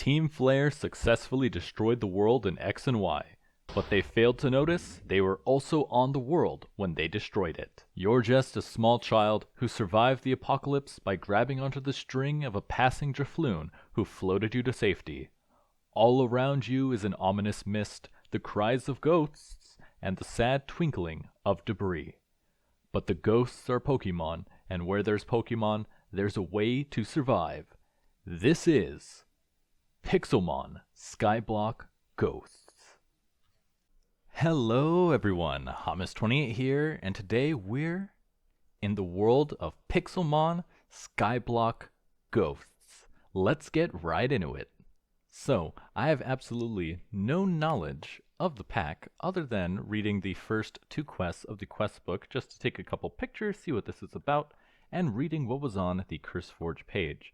Team Flare successfully destroyed the world in X and Y, but they failed to notice they were also on the world when they destroyed it. You're just a small child who survived the apocalypse by grabbing onto the string of a passing Drifloon who floated you to safety. All around you is an ominous mist, the cries of ghosts, and the sad twinkling of debris. But the ghosts are Pokemon, and where there's Pokemon, there's a way to survive. This is Pixelmon Skyblock Ghosts. Hello everyone, Hamas28 here, and today we're in the world of Pixelmon Skyblock Ghosts. Let's get right into it. So, I have absolutely no knowledge of the pack other than reading the first two quests of the quest book just to take a couple pictures, see what this is about, and reading what was on the CurseForge page.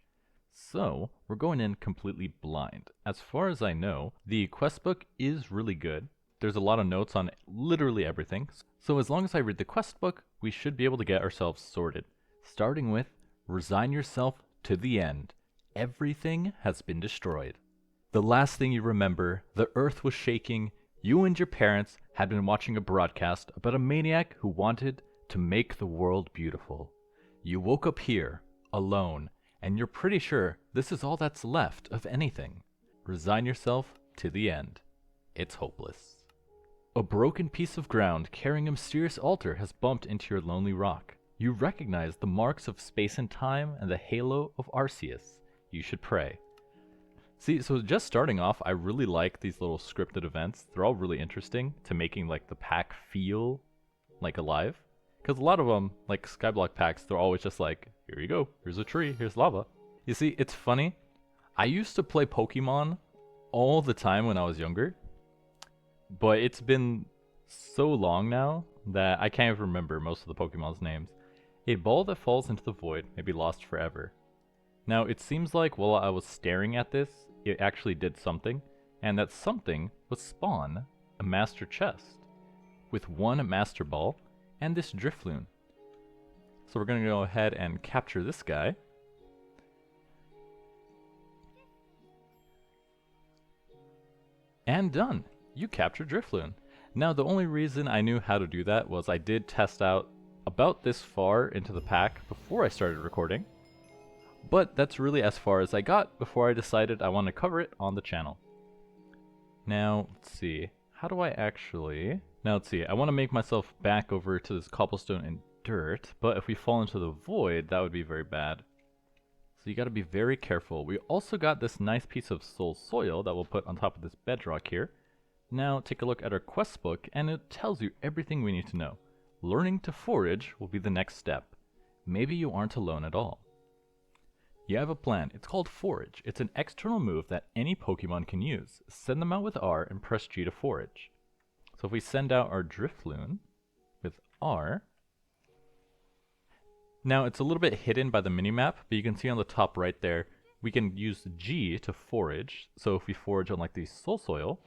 So, we're going in completely blind. As far as I know, the quest book is really good. There's a lot of notes on literally everything. So as long as I read the quest book, we should be able to get ourselves sorted. Starting with, resign yourself to the end. Everything has been destroyed. The last thing you remember, the earth was shaking. You and your parents had been watching a broadcast about a maniac who wanted to make the world beautiful. You woke up here, alone, and you're pretty sure this is all that's left of anything. Resign yourself to the end. It's hopeless. A broken piece of ground carrying a mysterious altar has bumped into your lonely rock. You recognize the marks of space and time and the halo of Arceus. You should pray. See, so just starting off, I really like these little scripted events. They're all really interesting to making like the pack feel like alive. Because a lot of them, like Skyblock packs, they're always just like, here you go, here's a tree, here's lava. You see, it's funny. I used to play Pokemon all the time when I was younger, but it's been so long now that I can't even remember most of the Pokemon's names. A ball that falls into the void may be lost forever. Now, it seems like while I was staring at this, it actually did something, and that something was spawn a master chest with one master ball and this Drifloon. So we're going to go ahead and capture this guy. And done! You captured Drifloon. Now the only reason I knew how to do that was I did test out about this far into the pack before I started recording. But that's really as far as I got before I decided I want to cover it on the channel. Now, let's see. How do I actually... Now, let's see. I want to make myself back over to this cobblestone and dirt, but if we fall into the void, that would be very bad. So you got to be very careful. We also got this nice piece of soul soil that we'll put on top of this bedrock here. Now, take a look at our quest book, and it tells you everything we need to know. Learning to forage will be the next step. Maybe you aren't alone at all. You have a plan. It's called Forage. It's an external move that any Pokemon can use. Send them out with R and press G to forage. So if we send out our Drifloon with R, now it's a little bit hidden by the minimap, but you can see on the top right there, we can use G to forage. So if we forage on like the soul soil,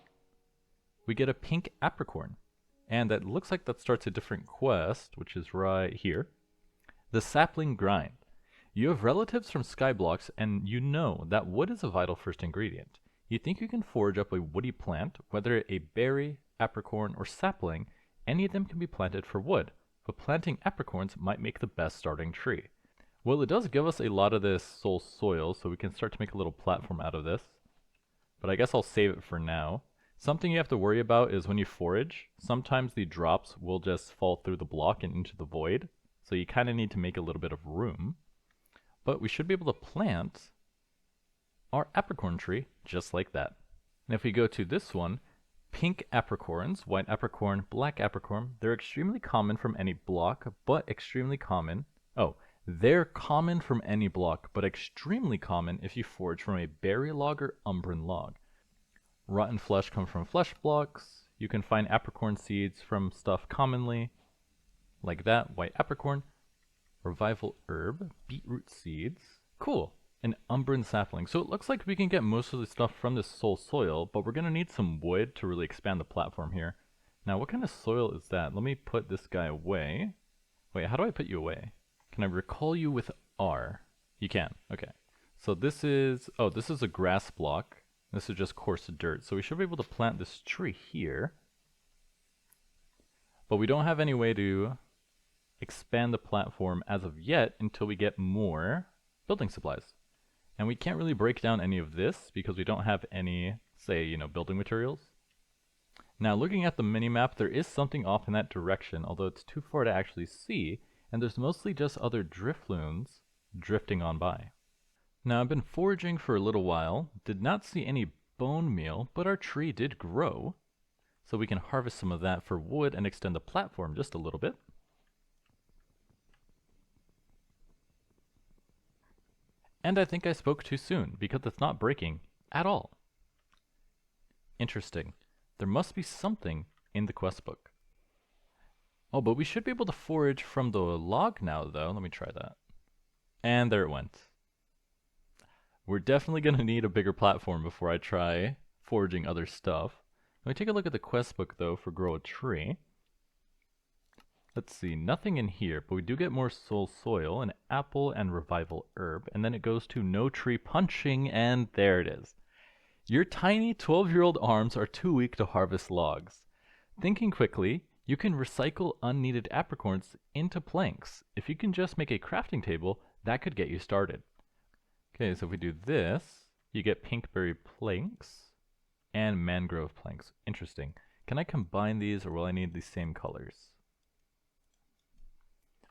we get a pink apricorn. And that looks like that starts a different quest, which is right here. The sapling grind. You have relatives from Skyblocks, and you know that wood is a vital first ingredient. You think you can forage up a woody plant, whether a berry, apricorn, or sapling, any of them can be planted for wood, but planting apricorns might make the best starting tree. Well, it does give us a lot of this soul soil, so we can start to make a little platform out of this. But I guess I'll save it for now. Something you have to worry about is when you forage, sometimes the drops will just fall through the block and into the void, so you kind of need to make a little bit of room. But we should be able to plant our apricorn tree just like that. And if we go to this one, pink apricorns, white apricorn, black apricorn, they're extremely common from any block, but extremely common. Oh, they're common from any block, but extremely common if you forage from a berry log or umbran log. Rotten flesh comes from flesh blocks. You can find apricorn seeds from stuff commonly, like that, white apricorn. Revival herb, beetroot seeds. Cool. An umbran sapling. So it looks like we can get most of the stuff from this soul soil, but we're going to need some wood to really expand the platform here. Now, what kind of soil is that? Let me put this guy away. Wait, how do I put you away? Can I recall you with R? You can. Okay. So this is... Oh, this is a grass block. This is just coarse dirt. So we should be able to plant this tree here. But we don't have any way to expand the platform as of yet until we get more building supplies. And we can't really break down any of this because we don't have any, say, building materials. Now, looking at the minimap, there is something off in that direction, although it's too far to actually see, and there's mostly just other drifloons drifting on by. Now, I've been foraging for a little while, did not see any bone meal, but our tree did grow, so we can harvest some of that for wood and extend the platform just a little bit. And I think I spoke too soon, because it's not breaking at all. Interesting. There must be something in the quest book. Oh, but we should be able to forage from the log now, though. Let me try that. And there it went. We're definitely going to need a bigger platform before I try foraging other stuff. Let me take a look at the quest book, though, for grow a tree. Let's see, nothing in here, but we do get more soul soil, an apple, and revival herb, and then it goes to no tree punching, and there it is. Your tiny 12-year-old arms are too weak to harvest logs. Thinking quickly, you can recycle unneeded apricorns into planks. If you can just make a crafting table, that could get you started. Okay, so if we do this, you get pinkberry planks and mangrove planks. Interesting. Can I combine these, or will I need the same colors?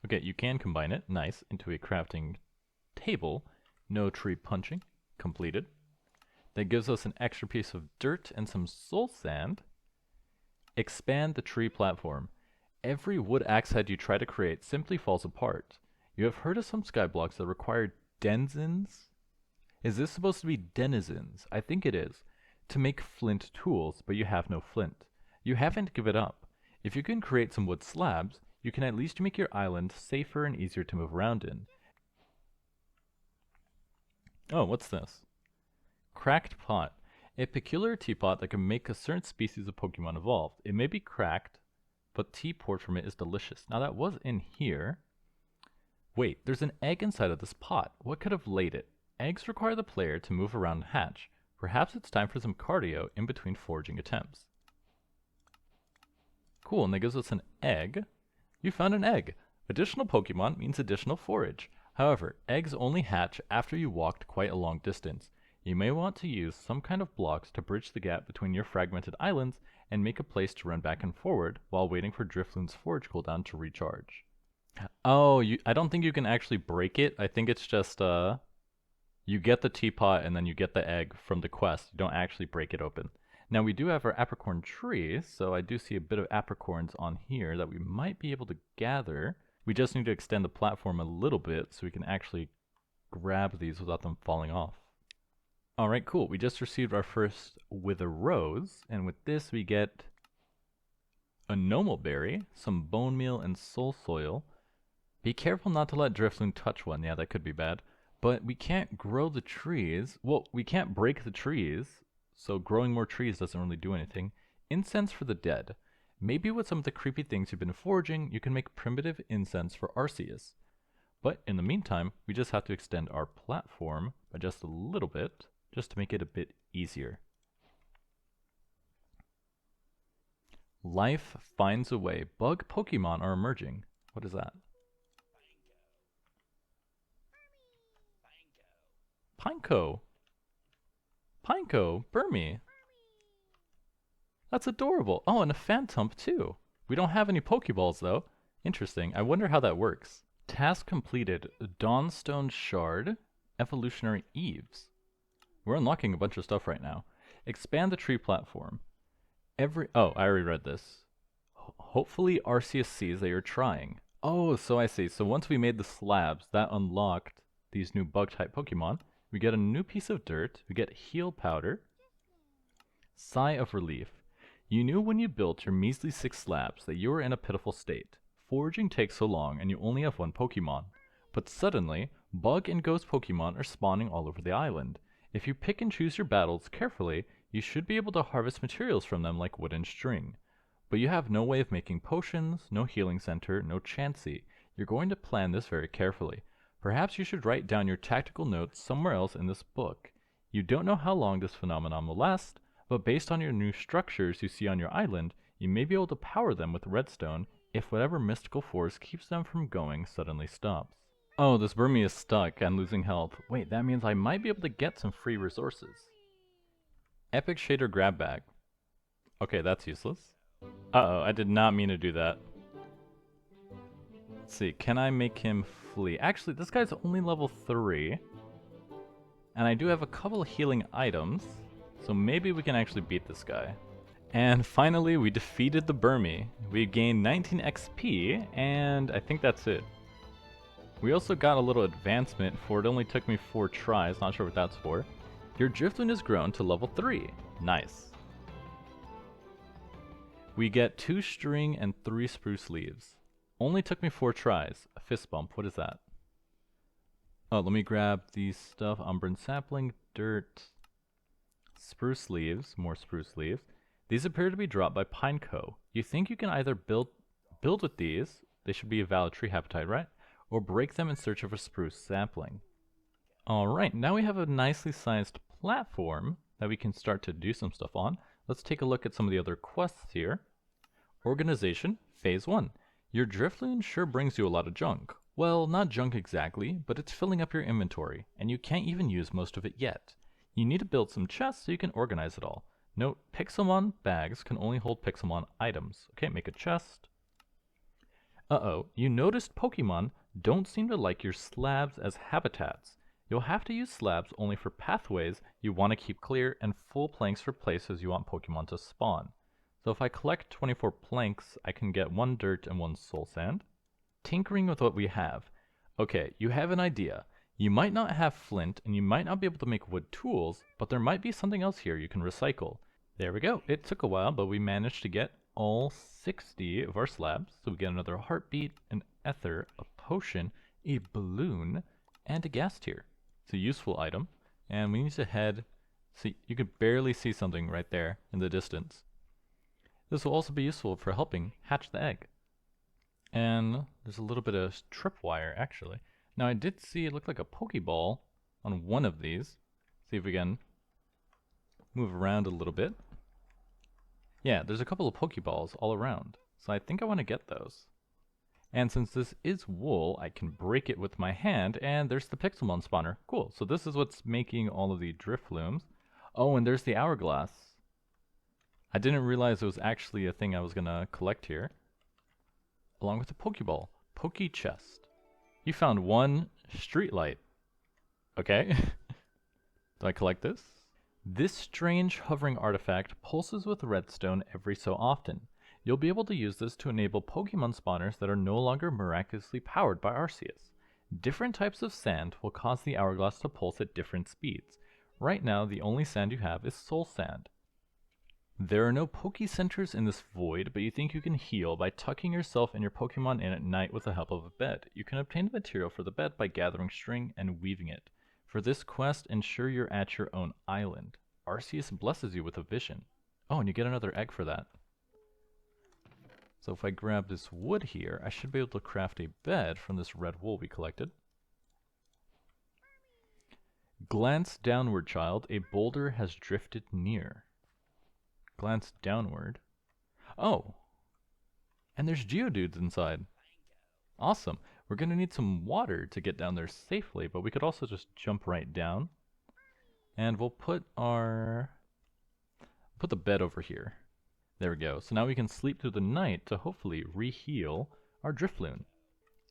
Okay, you can combine it, nice, into a crafting table. No tree punching, completed. That gives us an extra piece of dirt and some soul sand. Expand the tree platform. Every wood axe head you try to create simply falls apart. You have heard of some skyblocks that require denizens? Is this supposed to be denizens? I think it is. To make flint tools, but you have no flint. You haven't given up. If you can create some wood slabs, you can at least make your island safer and easier to move around in. Oh, what's this? Cracked pot. A peculiar teapot that can make a certain species of Pokemon evolve. It may be cracked, but tea poured from it is delicious. Now that was in here. Wait, there's an egg inside of this pot. What could have laid it? Eggs require the player to move around and hatch. Perhaps it's time for some cardio in between foraging attempts. Cool, and that gives us an egg. You found an egg. Additional Pokemon means additional forage. However, eggs only hatch after you walked quite a long distance. You may want to use some kind of blocks to bridge the gap between your fragmented islands and make a place to run back and forward while waiting for Drifloon's forage cooldown to recharge. Oh, I don't think you can actually break it. I think it's just, you get the teapot and then you get the egg from the quest. You don't actually break it open. Now we do have our apricorn trees, so I do see a bit of apricorns on here that we might be able to gather. We just need to extend the platform a little bit so we can actually grab these without them falling off. Alright, cool. We just received our first Wither Rose, and with this we get a normal berry, some bone meal, and soul soil. Be careful not to let Drifloon touch one. Yeah, that could be bad. But we can't grow the trees. Well, we can't break the trees, so growing more trees doesn't really do anything. Incense for the dead. Maybe with some of the creepy things you've been foraging, you can make primitive incense for Arceus. But in the meantime, we just have to extend our platform by just a little bit, just to make it a bit easier. Life finds a way. Bug Pokemon are emerging. What is that? Pineco. Pineco. Burmy. That's adorable. Oh, and a Phantump too. We don't have any Pokeballs though. Interesting. I wonder how that works. Task completed. Dawnstone Shard. Evolutionary Eaves. We're unlocking a bunch of stuff right now. Expand the tree platform. Oh, I already read this. Hopefully Arceus sees that you're trying. Oh, so I see. So once we made the slabs, that unlocked these new bug-type Pokemon. We get a new piece of dirt. We get heal powder. Sigh of relief. You knew when you built your measly 6 slabs that you were in a pitiful state. Foraging takes so long and you only have 1 Pokemon. But suddenly, bug and ghost Pokemon are spawning all over the island. If you pick and choose your battles carefully, you should be able to harvest materials from them like wood and string. But you have no way of making potions, no healing center, no Chansey. You're going to plan this very carefully. Perhaps you should write down your tactical notes somewhere else in this book. You don't know how long this phenomenon will last, but based on your new structures you see on your island, you may be able to power them with redstone if whatever mystical force keeps them from going suddenly stops. Oh, this Burmy is stuck and losing health. Wait, that means I might be able to get some free resources. Epic Shader Grab Bag. Okay, that's useless. Uh-oh, I did not mean to do that. Let's see, can I make him flee? Actually, this guy's only level 3. And I do have a couple of healing items, so maybe we can actually beat this guy. And finally, we defeated the Burmy. We gained 19 XP, and I think that's it. We also got a little advancement for it only took me 4 tries, not sure what that's for. Your Driftloon has grown to level 3. Nice. We get 2 string and 3 spruce leaves. Only took me 4 tries. A fist bump, what is that? Oh, let me grab these stuff. Umbran sapling, dirt, spruce leaves, more spruce leaves. These appear to be dropped by Pineco. You think you can either build with these, they should be a valid tree habitat, right? Or break them in search of a spruce sapling. Alright, now we have a nicely sized platform that we can start to do some stuff on. Let's take a look at some of the other quests here. Organization, Phase 1. Your Driftloon sure brings you a lot of junk. Well, not junk exactly, but it's filling up your inventory, and you can't even use most of it yet. You need to build some chests so you can organize it all. Note, Pixelmon bags can only hold Pixelmon items. Okay, make a chest. Uh-oh, you noticed Pokemon don't seem to like your slabs as habitats. You'll have to use slabs only for pathways you want to keep clear and full planks for places you want Pokemon to spawn. So if I collect 24 planks, I can get 1 dirt and 1 soul sand. Tinkering with what we have. Okay, you have an idea. You might not have flint and you might not be able to make wood tools, but there might be something else here you can recycle. There we go. It took a while, but we managed to get all 60 of our slabs. So we get another heartbeat, an ether, a potion, a balloon, and a gas tier. It's a useful item, and we need to head. See, you could barely see something right there in the distance. This will also be useful for helping hatch the egg. And there's a little bit of tripwire actually. Now I did see it looked like a Pokeball on one of these. See if we can move around a little bit. Yeah, there's a couple of Pokeballs all around, so I think I want to get those. And since this is wool, I can break it with my hand, and there's the Pixelmon spawner. Cool, so this is what's making all of the Driftlooms. Oh, and there's the hourglass. I didn't realize it was actually a thing I was gonna collect here. Along with the Pokeball. Poke chest. You found 1 street light. Okay. Do I collect this? This strange hovering artifact pulses with redstone every so often. You'll be able to use this to enable Pokemon spawners that are no longer miraculously powered by Arceus. Different types of sand will cause the hourglass to pulse at different speeds. Right now, the only sand you have is soul sand. There are no Poke Centers in this void, but you think you can heal by tucking yourself and your Pokemon in at night with the help of a bed. You can obtain the material for the bed by gathering string and weaving it. For this quest, ensure you're at your own island. Arceus blesses you with a vision. Oh, and you get another egg for that. So if I grab this wood here, I should be able to craft a bed from this red wool we collected. Glance downward, child. A boulder has drifted near. Glance downward. Oh! And there's Geodudes inside. Awesome. We're going to need some water to get down there safely, but we could also just jump right down. And we'll put the bed over here. There we go. So now we can sleep through the night to hopefully re-heal our Drifloon.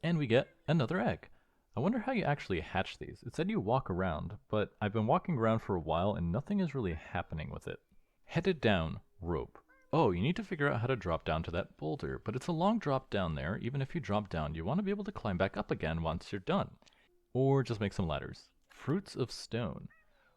And we get another egg. I wonder how you actually hatch these. It said you walk around, but I've been walking around for a while and nothing is really happening with it. Headed down, rope. Oh, you need to figure out how to drop down to that boulder, but it's a long drop down there. Even if you drop down, you want to be able to climb back up again once you're done. Or just make some ladders. Fruits of stone.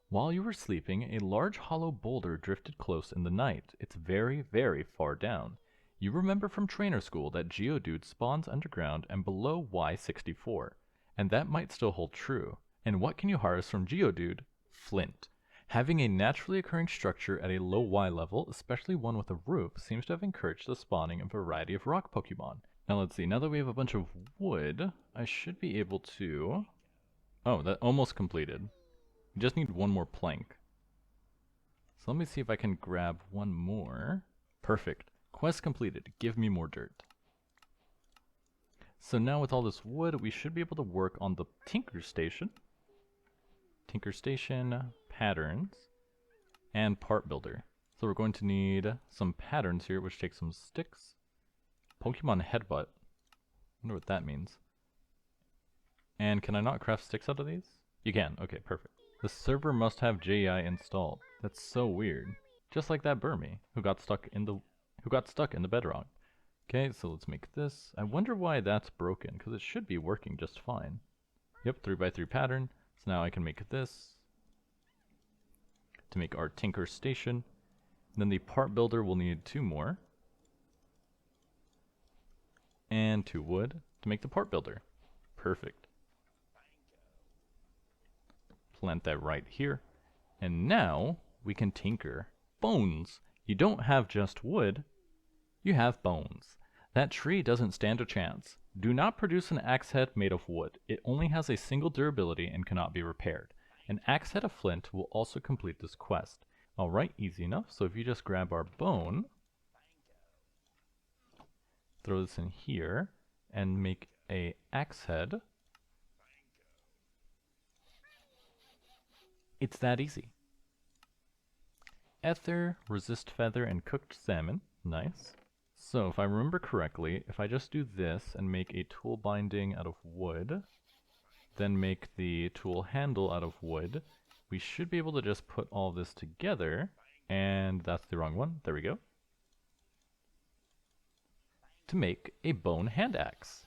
While you were sleeping, a large hollow boulder drifted close in the night. It's very, very far down. You remember from trainer school that Geodude spawns underground and below Y64. And that might still hold true. And what can you harvest from Geodude? Flint. Having a naturally occurring structure at a low Y level, especially one with a roof, seems to have encouraged the spawning of a variety of rock Pokemon. Now let's see, now that we have a bunch of wood, I should be able to... Oh, that almost completed. We just need one more plank. So let me see if I can grab one more. Perfect. Quest completed. Give me more dirt. So now with all this wood, we should be able to work on the Tinker Station. Tinker Station, patterns, and part builder. So we're going to need some patterns here, which takes some sticks. Pokemon Headbutt. Wonder what that means. And can I not craft sticks out of these? You can. Okay, perfect. The server must have JEI installed. That's so weird. Just like that Burmy who got stuck in the bedrock. Okay, so let's make this. I wonder why that's broken, because it should be working just fine. Yep, 3x3 pattern. So now I can make this to make our Tinker Station. Then the part builder will need 2 more. And 2 wood to make the part builder. Perfect. Plant that right here. And now we can tinker. Bones! You don't have just wood, you have bones. That tree doesn't stand a chance. Do not produce an axe head made of wood. It only has a single durability and cannot be repaired. An axe head of flint will also complete this quest. Alright, easy enough. So if you just grab our bone, throw this in here, and make a axe head. It's that easy. Ether, resist feather, and cooked salmon. Nice. So if I remember correctly, if I just do this and make a tool binding out of wood, then make the tool handle out of wood, we should be able to just put all this together, and that's the wrong one, there we go, to make a bone hand axe.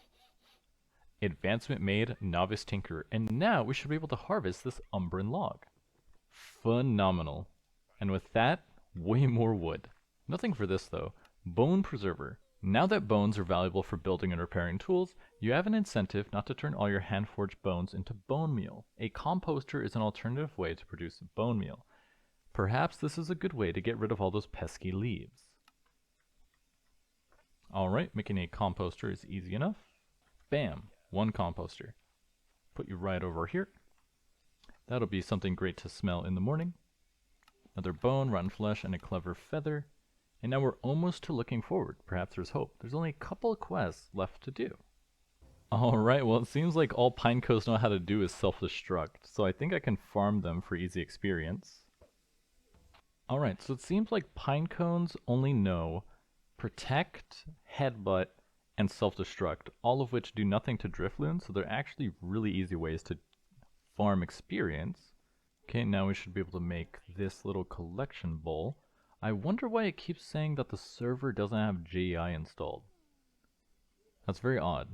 Advancement made, novice tinker, and now we should be able to harvest this umbran log. Phenomenal. And with that, way more wood. Nothing for this though. Bone preserver. Now that bones are valuable for building and repairing tools, you have an incentive not to turn all your hand-forged bones into bone meal. A composter is an alternative way to produce bone meal. Perhaps this is a good way to get rid of all those pesky leaves. Alright, making a composter is easy enough. Bam! 1 composter. Put you right over here. That'll be something great to smell in the morning. Another bone, rotten flesh, and a clever feather. And now we're almost to looking forward. Perhaps there's hope. There's only a couple of quests left to do. Alright, well it seems like all pinecoes know how to do is self-destruct, so I think I can farm them for easy experience. Alright, so it seems like pinecones only know protect, headbutt, and self-destruct, all of which do nothing to Drifloon, so they're actually really easy ways to farm experience. Okay, now we should be able to make this little collection bowl. I wonder why it keeps saying that the server doesn't have JEI installed. That's very odd.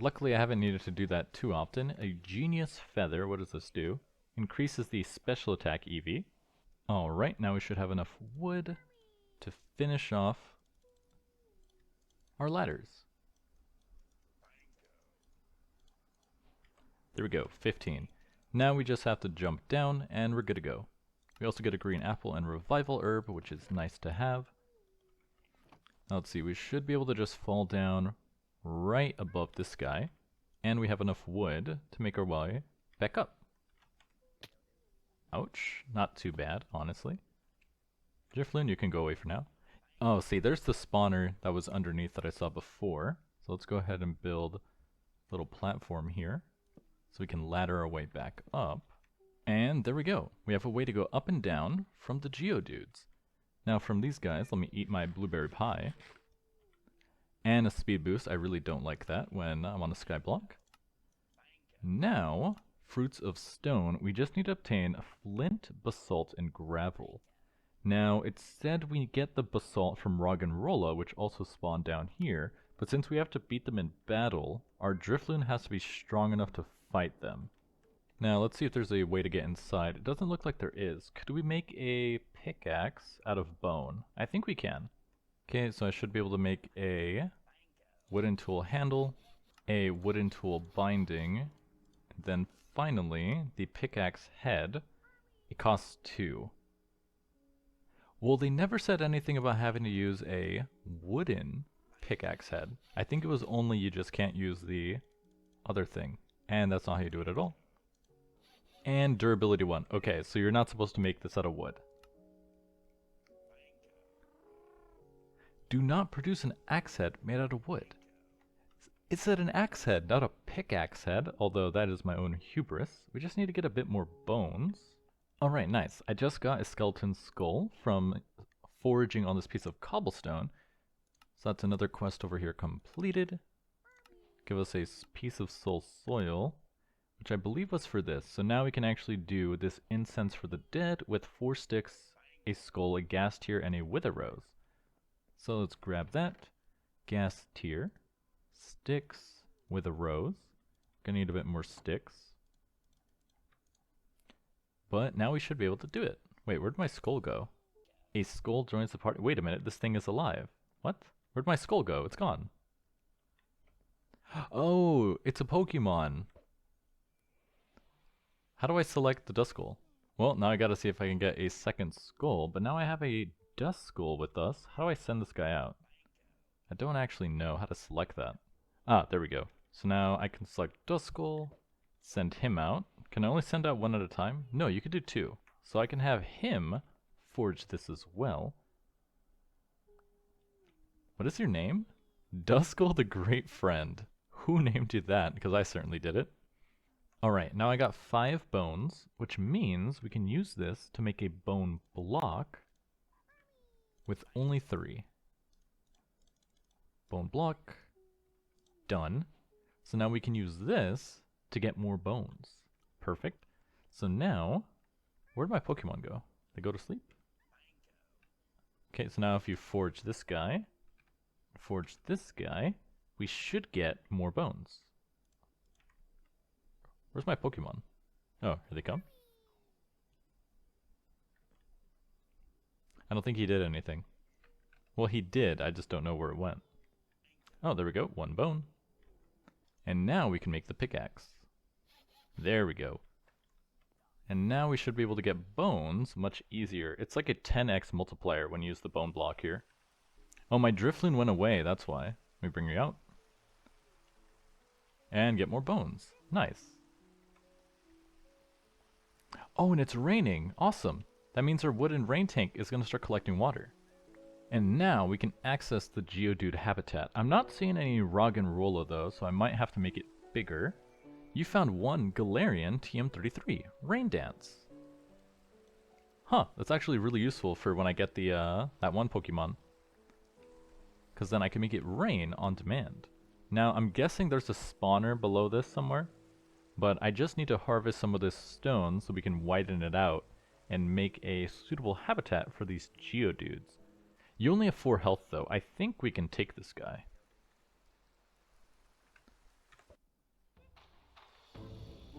Luckily I haven't needed to do that too often. A genius feather, what does this do? Increases the special attack EV. Alright, now we should have enough wood to finish off our ladders. There we go, 15. Now we just have to jump down and we're good to go. We also get a green apple and revival herb, which is nice to have. Now let's see, we should be able to just fall down right above this guy. And we have enough wood to make our way back up. Ouch, not too bad, honestly. Drifloon, you can go away for now. Oh, see, there's the spawner that was underneath that I saw before. So let's go ahead and build a little platform here, so we can ladder our way back up. And there we go. We have a way to go up and down from the Geodudes. Now from these guys, let me eat my blueberry pie. And a speed boost. I really don't like that when I'm on a skyblock. Now, fruits of stone. We just need to obtain flint, basalt, and gravel. Now, it said we get the basalt from Roggenrola, which also spawned down here. But since we have to beat them in battle, our Drifloon has to be strong enough to fight them. Now, let's see if there's a way to get inside. It doesn't look like there is. Could we make a pickaxe out of bone? I think we can. Okay, so I should be able to make a wooden tool handle, a wooden tool binding, then finally, the pickaxe head. It costs 2. Well, they never said anything about having to use a wooden pickaxe head. I think it was only you just can't use the other thing. And that's not how you do it at all. And durability 1. Okay, so you're not supposed to make this out of wood. Do not produce an axe head made out of wood. It said an axe head, not a pickaxe head, although that is my own hubris. We just need to get a bit more bones. Alright, nice. I just got a skeleton skull from foraging on this piece of cobblestone. So that's another quest over here completed. Give us a piece of soul soil, which I believe was for this. So now we can actually do this incense for the dead with 4 sticks, a skull, a gas tier, and a wither rose. So let's grab that. Gas tier, sticks, wither rose. Gonna need a bit more sticks. But now we should be able to do it. Wait, where'd my skull go? A skull joins the party. Wait a minute, this thing is alive. What? Where'd my skull go? It's gone. Oh, it's a Pokemon. How do I select the Duskull? Well, now I gotta see if I can get a second skull, but now I have a Duskull with us. How do I send this guy out? I don't actually know how to select that. Ah, there we go. So now I can select Duskull, send him out. Can I only send out 1 at a time? No, you can do 2. So I can have him forge this as well. What is your name? Duskull the Great Friend. Who named you that? Because I certainly did it. Alright, now I got 5 bones, which means we can use this to make a bone block with only 3. Bone block. Done. So now we can use this to get more bones. Perfect. So now, where'd my Pokemon go? They go to sleep? Okay, so now if you forge this guy, forge this guy, we should get more bones. Where's my Pokemon? Oh, here they come. I don't think he did anything. Well, he did, I just don't know where it went. Oh, there we go, 1 bone. And now we can make the pickaxe. There we go. And now we should be able to get bones much easier. It's like a 10x multiplier when you use the bone block here. Oh, my Drifloon went away, that's why. Let me bring you out. And get more bones. Nice. Oh, and it's raining. Awesome. That means our wooden rain tank is going to start collecting water. And now we can access the Geodude habitat. I'm not seeing any Roggenrola though, so I might have to make it bigger. You found 1 Galarian TM33, Rain Dance. Huh, that's actually really useful for when I get the that one Pokemon. Because then I can make it rain on demand. Now, I'm guessing there's a spawner below this somewhere. But I just need to harvest some of this stone so we can widen it out and make a suitable habitat for these Geodudes. You only have 4 health though. I think we can take this guy.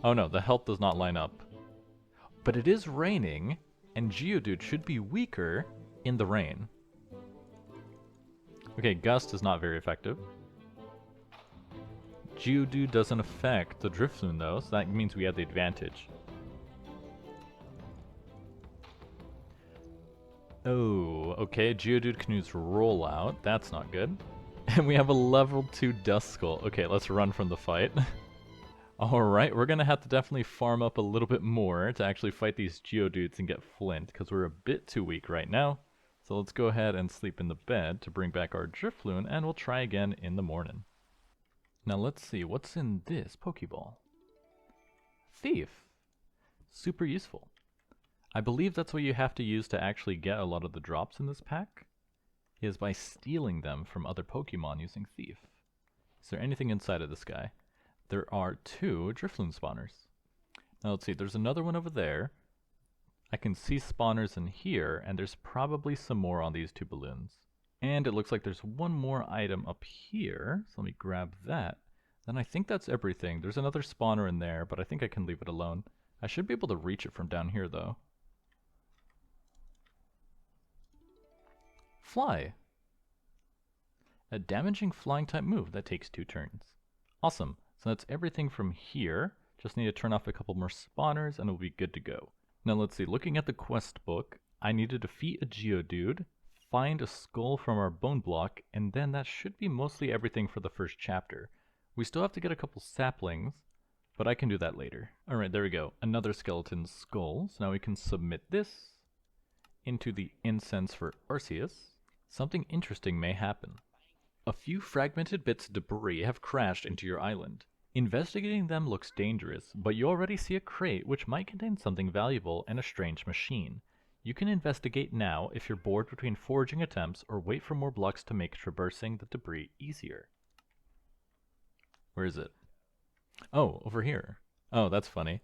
Oh no, the health does not line up. But it is raining, and Geodude should be weaker in the rain. Okay, Gust is not very effective. Geodude doesn't affect the Drifloon though, so that means we have the advantage. Oh, okay, Geodude can use Rollout, that's not good. And we have a level 2 Duskull. Okay, let's run from the fight. Alright, we're gonna have to definitely farm up a little bit more to actually fight these Geodudes and get Flint, because we're a bit too weak right now. So let's go ahead and sleep in the bed to bring back our Drifloon, and we'll try again in the morning. Now let's see, what's in this Pokeball? Thief! Super useful. I believe that's what you have to use to actually get a lot of the drops in this pack, is by stealing them from other Pokemon using Thief. Is there anything inside of this guy? There are 2 Drifloon spawners. Now let's see, there's another one over there. I can see spawners in here, and there's probably some more on these 2 balloons. And it looks like there's one more item up here, so let me grab that. Then I think that's everything. There's another spawner in there, but I think I can leave it alone. I should be able to reach it from down here though. Fly! A damaging flying type move that takes 2 turns. Awesome. So that's everything from here. Just need to turn off a couple more spawners and we'll be good to go. Now let's see, looking at the quest book, I need to defeat a Geodude, find a skull from our bone block, and then that should be mostly everything for the first chapter. We still have to get a couple saplings, but I can do that later. Alright, there we go. Another skeleton skull. So now we can submit this into the incense for Arceus. Something interesting may happen. A few fragmented bits of debris have crashed into your island. Investigating them looks dangerous, but you already see a crate which might contain something valuable and a strange machine. You can investigate now if you're bored between foraging attempts or wait for more blocks to make traversing the debris easier. Where is it? Oh, over here. Oh, that's funny.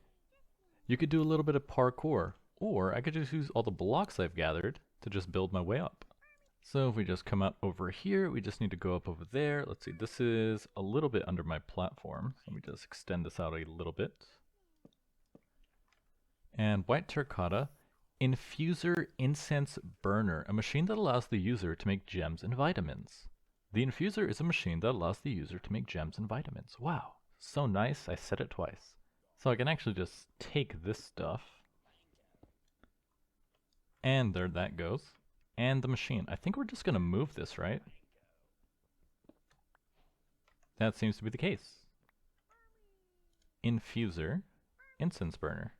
You could do a little bit of parkour, or I could just use all the blocks I've gathered to just build my way up. So if we just come out over here, we just need to go up over there. Let's see, this is a little bit under my platform. Let me just extend this out a little bit. And white terracotta, infuser incense burner, a machine that allows the user to make gems and vitamins. The infuser is a machine that allows the user to make gems and vitamins. Wow, so nice, I said it twice. So I can actually just take this stuff. And there that goes. And the machine. I think we're just going to move this, right? That seems to be the case. Infuser. Incense burner.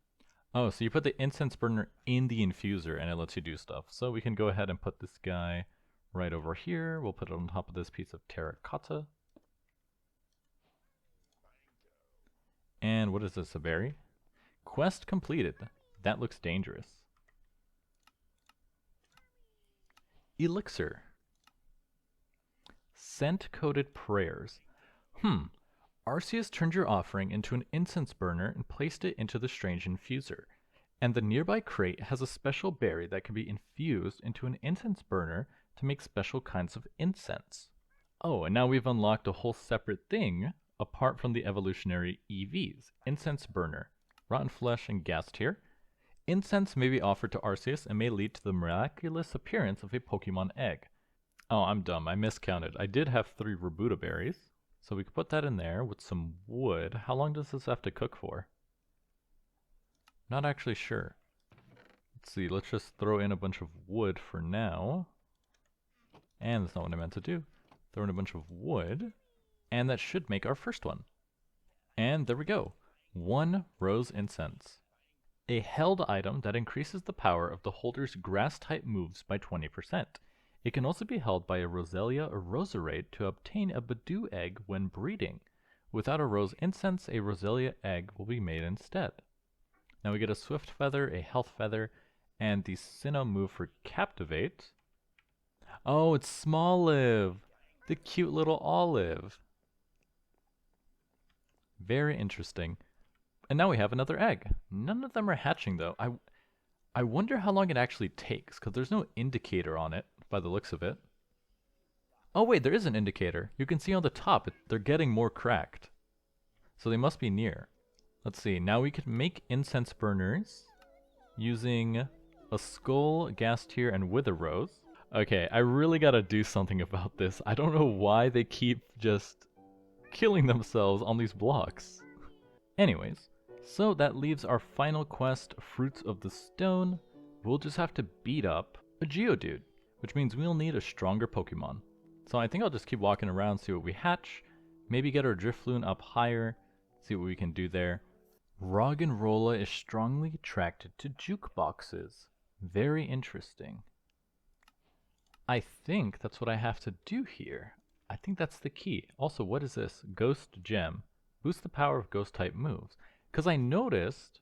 Oh, so you put the incense burner in the infuser and it lets you do stuff. So we can go ahead and put this guy right over here. We'll put it on top of this piece of terracotta. And what is this, a berry? Quest completed. That looks dangerous. Elixir. Scent-coated prayers. Arceus turned your offering into an incense burner and placed it into the strange infuser. And the nearby crate has a special berry that can be infused into an incense burner to make special kinds of incense. Oh, and now we've unlocked a whole separate thing apart from the evolutionary EVs. Incense burner. Rotten flesh and gas tier. Incense may be offered to Arceus and may lead to the miraculous appearance of a Pokemon egg. Oh, I'm dumb. I miscounted. I did have 3 Rabuta berries. So we could put that in there with some wood. How long does this have to cook for? Not actually sure. Let's see. Let's just throw in a bunch of wood for now. And that's not what I meant to do. Throw in a bunch of wood. And that should make our first one. And there we go. 1 rose incense. A held item that increases the power of the holder's grass-type moves by 20%. It can also be held by a Roselia or Roserade to obtain a Badoo egg when breeding. Without a rose incense, a Roselia egg will be made instead. Now we get a Swift Feather, a Health Feather, and the Sinnoh move for Captivate. Oh, it's Smoliv! The cute little olive! Very interesting. And now we have another egg. None of them are hatching though. I wonder how long it actually takes, because there's no indicator on it, by the looks of it. Oh wait, there is an indicator. You can see on the top, they're getting more cracked. So they must be near. Let's see, now we can make incense burners using a skull, gas tier, and wither rose. Okay, I really gotta do something about this. I don't know why they keep just killing themselves on these blocks. Anyways, so that leaves our final quest, Fruits of the Stone. We'll just have to beat up a Geodude, which means we'll need a stronger Pokemon. So I think I'll just keep walking around, see what we hatch, maybe get our Drifloon up higher, see what we can do there. Roggenrola is strongly attracted to jukeboxes. Very interesting. I think that's what I have to do here. I think that's the key. Also, what is this? Ghost Gem. Boost the power of ghost-type moves. Because I noticed,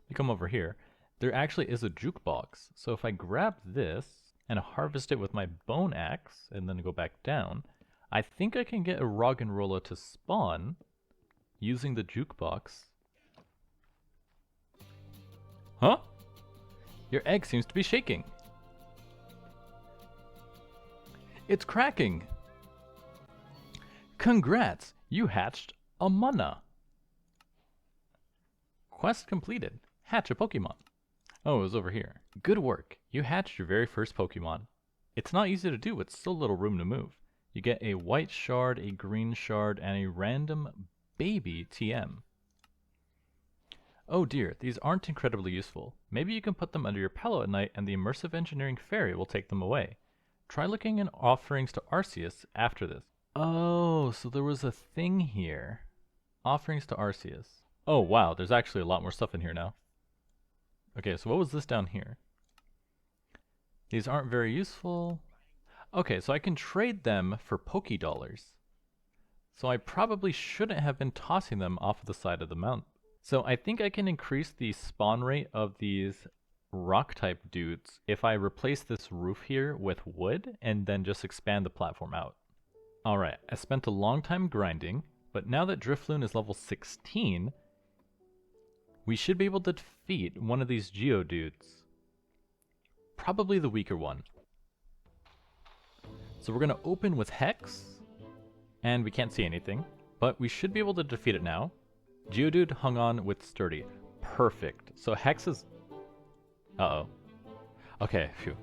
you come over here, there actually is a jukebox. So if I grab this and harvest it with my bone axe and then go back down, I think I can get a Roggenrola to spawn using the jukebox. Huh? Your egg seems to be shaking. It's cracking. Congrats, you hatched a Munna. Quest completed. Hatch a Pokemon. Oh, it was over here. Good work. You hatched your very first Pokemon. It's not easy to do with so little room to move. You get a white shard, a green shard, and a random baby TM. Oh dear, these aren't incredibly useful. Maybe you can put them under your pillow at night and the immersive engineering fairy will take them away. Try looking in offerings to Arceus after this. Oh, so there was a thing here. Offerings to Arceus. Oh wow, there's actually a lot more stuff in here now. Okay, so what was this down here? These aren't very useful. Okay, so I can trade them for Poké Dollars. So I probably shouldn't have been tossing them off of the side of the mountain. So I think I can increase the spawn rate of these rock type dudes if I replace this roof here with wood and then just expand the platform out. Alright, I spent a long time grinding, but now that Drifloon is level 16, we should be able to defeat one of these Geodudes. Probably the weaker one. So we're going to open with Hex, and we can't see anything, but we should be able to defeat it now. Geodude hung on with Sturdy. Perfect. So Hex is... Uh-oh. Okay, phew.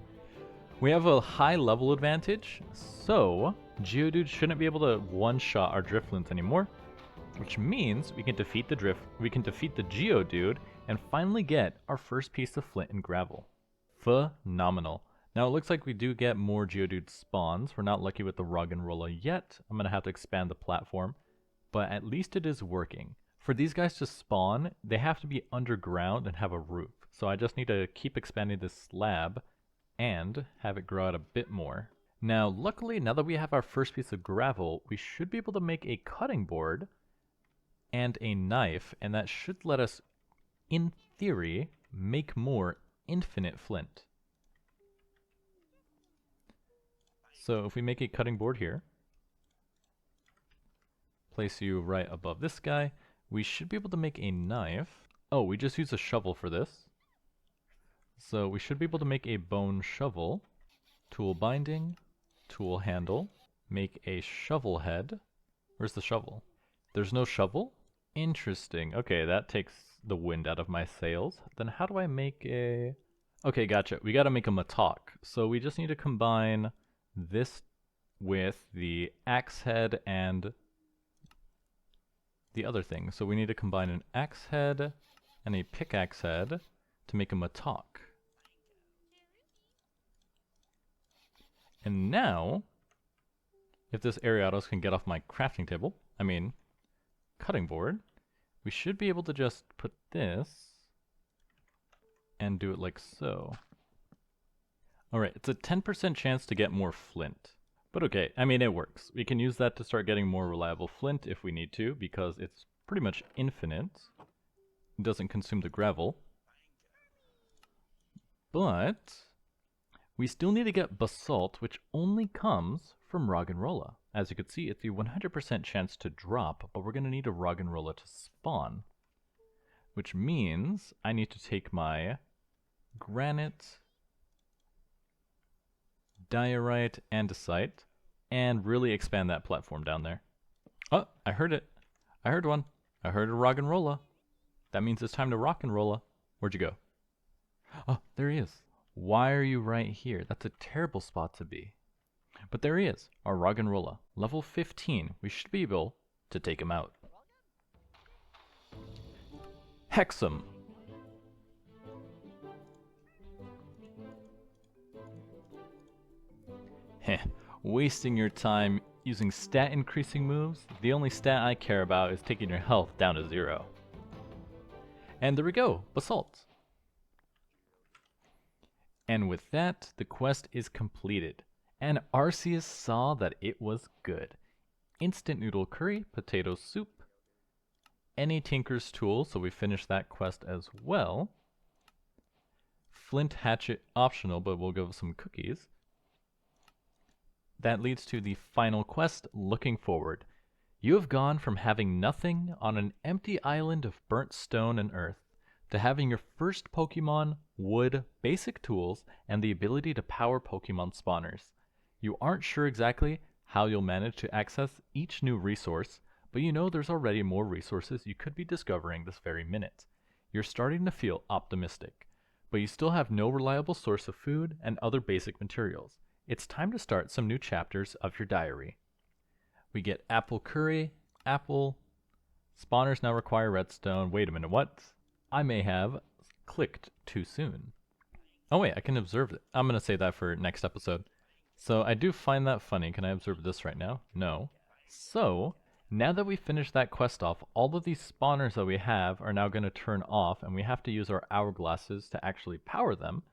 We have a high level advantage, so Geodude shouldn't be able to one-shot our Drifloons anymore, which means we can defeat the Geodude and finally get our first piece of flint and gravel. Phenomenal. Now it looks like we do get more Geodude spawns. We're not lucky with the Roggenrola yet. I'm going to have to expand the platform, but at least it is working. For these guys to spawn, they have to be underground and have a roof. So I just need to keep expanding this slab and have it grow out a bit more. Now, luckily, now that we have our first piece of gravel, we should be able to make a cutting board and a knife, and that should let us, in theory, make more infinite flint. So if we make a cutting board here, place you right above this guy, we should be able to make a knife. Oh, we just use a shovel for this. So we should be able to make a bone shovel, tool binding, tool handle, make a shovel head. Where's the shovel? There's no shovel? Interesting. Okay, that takes the wind out of my sails. Then how do I make a... Okay, gotcha. We gotta make a mattock. So we just need to combine this with the axe head and the other thing. So we need to combine an axe head and a pickaxe head to make a mattock. And now, if this Ariados can get off my crafting table, cutting board, we should be able to just put this and do it like so. Alright, it's a 10% chance to get more flint. But okay, it works. We can use that to start getting more reliable flint if we need to, because it's pretty much infinite. It doesn't consume the gravel. But we still need to get basalt, which only comes from Roggenrola. As you can see, it's a 100% chance to drop, but we're going to need a Roggenrola to spawn. Which means I need to take my granite, diorite, andesite, and really expand that platform down there. Oh, I heard it. I heard one. I heard a Roggenrola. That means it's time to Roggenrola. Where'd you go? Oh, there he is. Why are you right here? That's a terrible spot to be. But there he is, our Roggenrola. Level 15. We should be able to take him out. Hex him. Heh, wasting your time using stat increasing moves? The only stat I care about is taking your health down to 0. And there we go, basalt. And with that, the quest is completed. And Arceus saw that it was good. Instant noodle curry, potato soup, any tinker's tool, so we finished that quest as well. Flint hatchet optional, but we'll go with some cookies. That leads to the final quest, looking forward. You have gone from having nothing on an empty island of burnt stone and earth to having your first Pokemon, wood, basic tools, and the ability to power Pokemon spawners. You aren't sure exactly how you'll manage to access each new resource, but you know there's already more resources you could be discovering this very minute. You're starting to feel optimistic, but you still have no reliable source of food and other basic materials. It's time to start some new chapters of your diary. We get apple curry, apple, spawners now require redstone. Wait a minute, what? I may have clicked too soon. Oh wait, I can observe it. I'm going to say that for next episode. So I do find that funny. Can I observe this right now? No. So Now that we finished that quest off, all of these spawners that we have are now going to turn off, and we have to use our hourglasses to actually power them,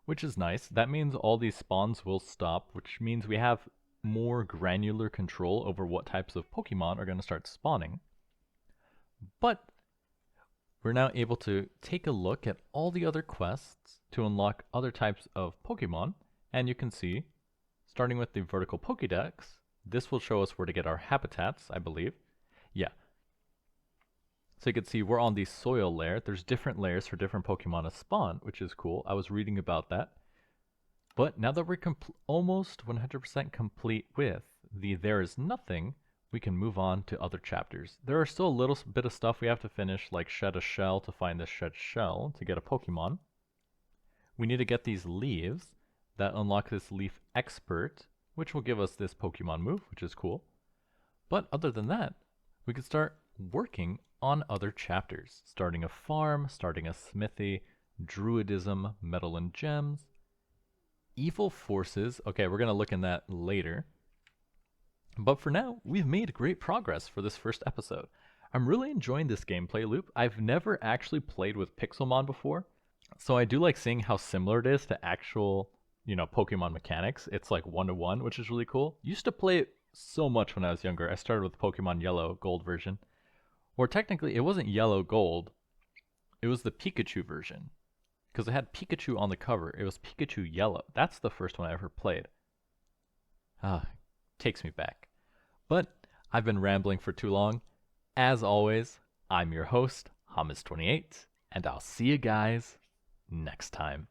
which is nice. That means all these spawns will stop, which means we have more granular control over what types of Pokemon are going to start spawning. But we're now able to take a look at all the other quests to unlock other types of Pokemon, and you can see, starting with the vertical Pokédex, this will show us where to get our habitats, I believe. Yeah. So you can see we're on the soil layer. There's different layers for different Pokemon to spawn, which is cool. I was reading about that. But now that we're almost 100% complete with the There Is Nothing, we can move on to other chapters. There are still a little bit of stuff we have to finish, like shed a shell to find this shed shell to get a Pokemon. We need to get these leaves that unlock this Leaf Expert, which will give us this Pokemon move, which is cool. But other than that, we can start working on other chapters, starting a farm, starting a smithy, druidism, metal and gems, evil forces. Okay, we're going to look in that later. But for now, we've made great progress for this first episode. I'm really enjoying this gameplay loop. I've never actually played with Pixelmon before, so I do like seeing how similar it is to actual, Pokemon mechanics. It's like 1-to-1, which is really cool. Used to play it so much when I was younger. I started with Pokemon Yellow Gold version. Or technically, it wasn't Yellow Gold. It was the Pikachu version. Because it had Pikachu on the cover. It was Pikachu Yellow. That's the first one I ever played. Takes me back. But I've been rambling for too long. As always, I'm your host, Hamas28, and I'll see you guys next time.